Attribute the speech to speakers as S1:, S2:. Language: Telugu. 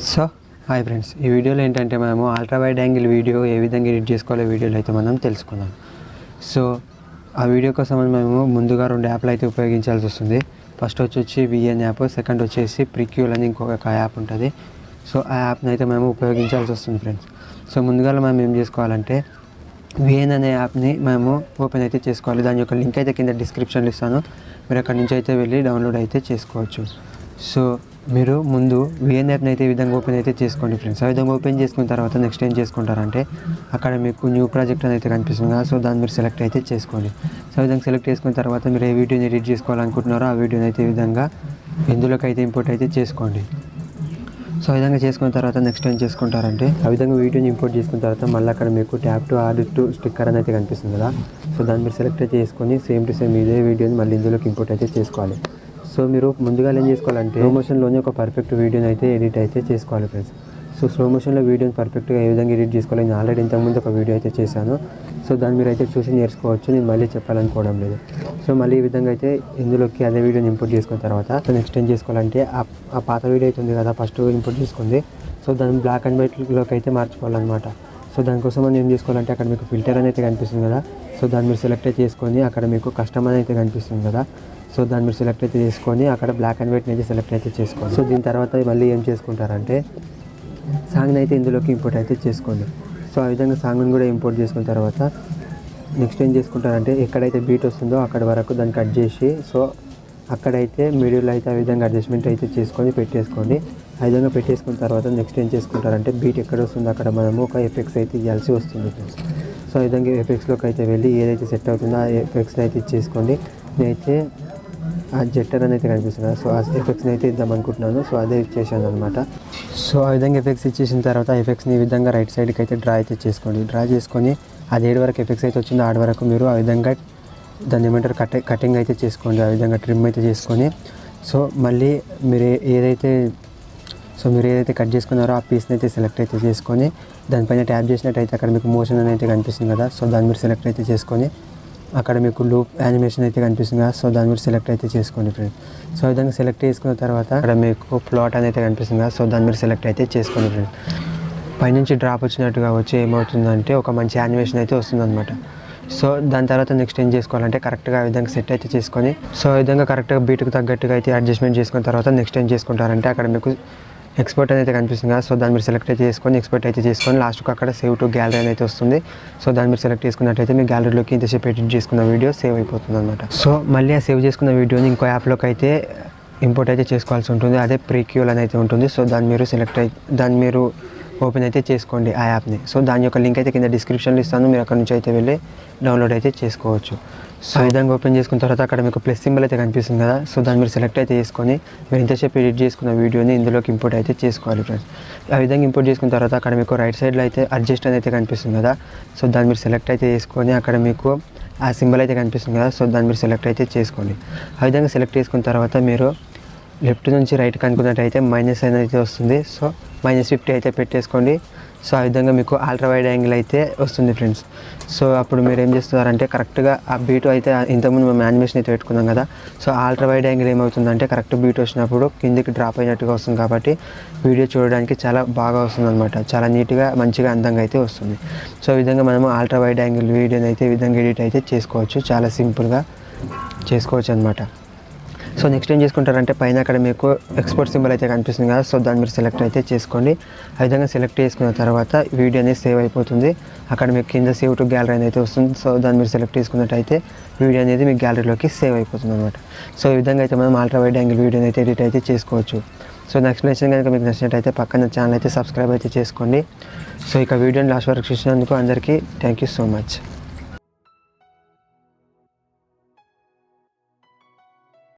S1: సో హాయ్ ఫ్రెండ్స్, ఈ వీడియోలో ఏంటంటే మనము అల్ట్రా వైడ్ యాంగిల్ వీడియో ఏ విధంగా ఎడిట్ చేసుకోవాలో వీడియోలో అయితే మనం తెలుసుకుందాం. సో ఆ వీడియో కోసం మేము ముందుగా 2 యాప్లు అయితే ఉపయోగించాల్సి వస్తుంది. ఫస్ట్ వచ్చి విఎన్ యాప్, సెకండ్ వచ్చేసి ప్రిక్యూల్ అని ఇంకొక యాప్ ఉంటుంది. సో ఆ యాప్ని అయితే మేము ఉపయోగించాల్సి వస్తుంది ఫ్రెండ్స్. సో ముందుగా మనం ఏం చేసుకోవాలంటే విఎన్ అనే యాప్ని మేము ఓపెన్ అయితే చేసుకోవాలి. దాని యొక్క లింక్ అయితే కింద డిస్క్రిప్షన్లో ఇస్తాను, మీరు అక్కడి నుంచి అయితే వెళ్ళి డౌన్లోడ్ అయితే చేసుకోవచ్చు. సో మీరు ముందు విఎన్ యాప్ని అయితే ఈ విధంగా ఓపెన్ అయితే చేసుకోండి ఫ్రెండ్స్. ఆ విధంగా ఓపెన్ చేసుకున్న తర్వాత నెక్స్ట్ ఏం చేసుకుంటారంటే అక్కడ మీకు న్యూ ప్రాజెక్ట్ అని అయితే కనిపిస్తుంది కదా, సో దాన్ని మీరు సెలెక్ట్ అయితే చేసుకోండి. సో ఆ విధంగా సెలెక్ట్ చేసుకున్న తర్వాత మీరు ఏ వీడియోని ఎడిట్ చేసుకోవాలనుకుంటున్నారో ఆ వీడియోని అయితే ఈ విధంగా ఇందులోకి అయితే ఇంపోర్ట్ అయితే చేసుకోండి. సో ఆ విధంగా చేసుకున్న తర్వాత నెక్స్ట్ ఏం చేసుకుంటారంటే ఆ విధంగా వీడియోని ఇంపోర్ట్ చేసుకున్న తర్వాత మళ్ళీ అక్కడ మీకు tap to add to sticker అని అయితే కనిపిస్తుంది కదా, సో దాన్ని మీరు సెలెక్ట్ అయితే చేసుకొని సేమ్ టు సేమ్ ఇదే వీడియోని మళ్ళీ ఇందులోకి ఇంపోర్ట్ అయితే చేసుకోవాలి. సో మీరు ముందుగా ఏం చేసుకోవాలంటే స్లో మోషన్లోనే ఒక పర్ఫెక్ట్ వీడియోని అయితే ఎడిట్ అయితే చేసుకోవాలి ఫ్రెండ్స్. సో స్లో మోషన్లో వీడియోని పర్ఫెక్ట్గా ఏ విధంగా ఎడిట్ చేసుకోవాలి, నేను ఆల్రెడీ ఇంతకుముందు ఒక వీడియో అయితే చేశాను. సో దాన్ని మీరు అయితే చూసి నేర్చుకోవచ్చు, నేను మళ్ళీ చెప్పాలనుకోవడం లేదు. సో మళ్ళీ ఈ విధంగా అయితే ఇందులోకి అదే వీడియోని ఇంపోర్ట్ చేసుకున్న తర్వాత సో నెక్స్ట్ ఏం చేసుకోవాలంటే ఆ పాత వీడియో అయితే ఉంది కదా, ఫస్ట్ ఇంపోర్ట్ చేసుకుంది, సో దాన్ని బ్లాక్ అండ్ వైట్లోకి అయితే మార్చుకోవాలన్నమాట. సో దానికోసం మనం ఏం చేసుకోవాలంటే అక్కడ మీకు ఫిల్టర్ అని అయితే కనిపిస్తుంది కదా, సో దాన్ని మీరు సెలెక్ట్ అయితే చేసుకొని అక్కడ మీకు కస్టమ్ అని అయితే కనిపిస్తుంది కదా, సో దాన్ని మీరు సెలెక్ట్ అయితే చేసుకొని అక్కడ బ్లాక్ అండ్ వైట్ని అయితే సెలెక్ట్ అయితే చేసుకోండి. సో దీని తర్వాత మళ్ళీ ఏం చేసుకుంటారంటే సాంగ్ని అయితే ఇందులోకి ఇంపోర్ట్ అయితే చేసుకోండి. సో ఆ విధంగా సాంగ్ని కూడా ఇంపోర్ట్ చేసుకున్న తర్వాత నెక్స్ట్ ఏం చేసుకుంటారంటే ఎక్కడైతే బీట్ వస్తుందో అక్కడ వరకు దాన్ని కట్ చేసి సో అక్కడైతే మిడిల్లో అయితే ఆ విధంగా అడ్జస్ట్మెంట్ అయితే చేసుకొని పెట్టేసుకోండి. ఆ విధంగా పెట్టేసుకున్న తర్వాత నెక్స్ట్ ఏం చేసుకుంటారంటే బీట్ ఎక్కడ వస్తుందో అక్కడ మనము ఒక ఎఫెక్ట్స్ అయితే ఇవ్వాల్సి వస్తుంది ఫ్రెండ్స్. సో ఆ విధంగా ఎఫెక్ట్స్లోకి అయితే వెళ్ళి ఏదైతే సెట్ అవుతుందో ఆ ఎఫెక్ట్స్ని అయితే ఇచ్చేసుకోండి. నేనైతే ఆ జెట్టర్ అని అయితే కనిపిస్తుంది కదా, సో ఆ ఎఫెక్ట్స్ని అయితే ఇద్దాం అనుకుంటున్నాను. సో అదే ఇచ్చేసాను అనమాట. సో ఆ విధంగా ఎఫెక్ట్స్ ఇచ్చేసిన తర్వాత ఎఫెక్ట్స్ని ఈ విధంగా రైట్ సైడ్కి అయితే డ్రా అయితే చేసుకోండి. డ్రా చేసుకొని అది ఏడు వరకు ఎఫెక్ట్స్ అయితే వచ్చిందో ఆడ వరకు మీరు ఆ విధంగా దాన్ని ఏమంటారు కటింగ్ అయితే చేసుకోండి. ఆ విధంగా ట్రిమ్ అయితే చేసుకొని సో మళ్ళీ మీరు ఏదైతే కట్ చేసుకున్నారో ఆ పీస్ని అయితే సెలెక్ట్ అయితే చేసుకొని దానిపైన ట్యాప్ చేసినట్టయితే అక్కడ మీకు మోషన్ అని అయితే కనిపిస్తుంది కదా, సో దాన్ని మీరు సెలెక్ట్ అయితే చేసుకొని అక్కడ మీకు లూప్ యానిమేషన్ అయితే కనిపిస్తుంది కదా, సో దాన్ని మీరు సెలెక్ట్ అయితే చేసుకోండి ఫ్రెండ్స్. సో ఆ విధంగా సెలెక్ట్ చేసుకున్న తర్వాత అక్కడ మీకు ప్లాట్ అని అయితే కనిపిస్తుంది కదా, సో దాన్ని మీరు సెలెక్ట్ అయితే చేసుకోండి ఫ్రెండ్స్. పైనుంచి డ్రాప్ వచ్చినట్టుగా వచ్చి ఏమవుతుందంటే ఒక మంచి యానిమేషన్ అయితే వస్తుందన్నమాట. సో దాని తర్వాత నెక్స్ట్ ఏం చేసుకోవాలంటే కరెక్ట్గా ఆ విధంగా సెట్ అయితే చేసుకొని సో ఆ విధంగా కరెక్ట్గా బీట్కి తగ్గట్టుగా అయితే అడ్జస్ట్మెంట్ చేసుకున్న తర్వాత నెక్స్ట్ ఏం చేసుకుంటారంటే అక్కడ మీకు ఎక్స్పోర్ట్ అనేది కనిపిస్తుంది కదా, సో దాన్ని మీరు సెలెక్ట్ అయితే చేసుకొని ఎక్స్పోర్ట్ అయితే చేసుకొని లాస్ట్కి అక్కడ సేవ్ టు గ్యాలరీ అనేది వస్తుంది. సో దాన్ని మీరు సెలెక్ట్ చేసుకున్నట్టయితే మీ గ్యాలరీలోకి ఇంతసేపు ఎడిట్ చేసుకున్న వీడియో సేవ్ అయిపోతుంది అనమాట. సో మళ్ళీ ఆ సేవ్ చేసుకున్న వీడియోని ఇంకో యాప్లోకి అయితే ఇంపోర్ట్ అయితే చేసుకోవాల్సి ఉంటుంది, అదే ప్రీక్యూల్ అని అయితే ఉంటుంది. సో దాన్ని మీరు ఓపెన్ అయితే చేసుకోండి ఆ యాప్ని. సో దాని యొక్క లింక్ అయితే కింద డిస్క్రిప్షన్లో ఇస్తాను, మీరు అక్కడ నుంచి అయితే వెళ్ళి డౌన్లోడ్ అయితే చేసుకోవచ్చు. సో ఆ విధంగా ఓపెన్ చేసుకున్న తర్వాత అక్కడ మీకు ప్లస్ సింబల్ అయితే కనిపిస్తుంది కదా, సో దాన్ని మీరు సెలెక్ట్ అయితే చేసుకొని మీరు ఇంతసేపు ఎడిట్ చేసుకున్న వీడియోని ఇందులోకి ఇంపోర్ట్ అయితే చేసుకోవాలి ఫ్రెండ్స్. ఆ విధంగా ఇంపోర్ట్ చేసుకున్న తర్వాత అక్కడ మీకు రైట్ సైడ్లో అయితే అడ్జస్ట్ అని అయితే కనిపిస్తుంది కదా, సో దాన్ని మీరు సెలెక్ట్ అయితే చేసుకొని అక్కడ మీకు ఆ సింబల్ అయితే కనిపిస్తుంది కదా, సో దాన్ని మీరు సెలెక్ట్ అయితే చేసుకోండి. ఆ విధంగా సెలెక్ట్ చేసుకున్న తర్వాత మీరు లెఫ్ట్ నుంచి రైట్కి అనుకున్నట్టయితే మైనస్ అయితే వస్తుంది, సో -50 అయితే పెట్టేసుకోండి. సో ఆ విధంగా మీకు అల్ట్రా వైడ్ యాంగిల్ అయితే వస్తుంది ఫ్రెండ్స్. సో అప్పుడు మీరు ఏం చేస్తున్నారంటే కరెక్ట్గా ఆ బీట్ అయితే ఇంతకుముందు మేము యానిమేషన్ అయితే పెట్టుకున్నాం కదా, సో అల్ట్రా వైడ్ యాంగిల్ ఏమవుతుందంటే కరెక్ట్ బీట్ వచ్చినప్పుడు కిందికి డ్రాప్ అయినట్టుగా వస్తుంది, కాబట్టి వీడియో చూడడానికి చాలా బాగా వస్తుంది అనమాట, చాలా నీట్గా మంచిగా అందంగా అయితే వస్తుంది. సో ఈ విధంగా మనము అల్ట్రా వైడ్ యాంగిల్ వీడియోని అయితే ఈ విధంగా ఎడిట్ అయితే చేసుకోవచ్చు, చాలా సింపుల్గా చేసుకోవచ్చు అనమాట. సో నెక్స్ట్ ఏం చేసుకుంటారంటే పైన అక్కడ మీకు ఎక్స్పోర్ట్ సింబల్ అయితే కనిపిస్తుంది కదా, సో దాన్ని మీరు సెలెక్ట్ అయితే చేసుకోండి. ఆ విధంగా సెలెక్ట్ చేసుకున్న తర్వాత వీడియో అనేది సేవ్ అయిపోతుంది. అక్కడ మీకు కింద సేవ్ టు గ్యాలరీ అయితే వస్తుంది, సో దాన్ని మీరు సెలెక్ట్ చేసుకున్నట్టయితే వీడియో అనేది మీ గ్యాలరీలోకి సేవ్ అయిపోతుంది అనమాట. సో ఈ విధంగా అయితే మనం అల్ట్రా వైడ్ యాంగిల్ వీడియోని అయితే ఎడిట్ అయితే చేసుకోవచ్చు. సో నా ఎక్స్ప్లెనేషన్ కనుక మీకు నచ్చినట్టయితే పక్కన ఛానల్ అయితే సబ్స్క్రైబ్ అయితే చేసుకోండి. సో ఇక వీడియోని లాస్ట్ వరకు చూసినందుకు అందరికీ థ్యాంక్ యూ సో మచ్.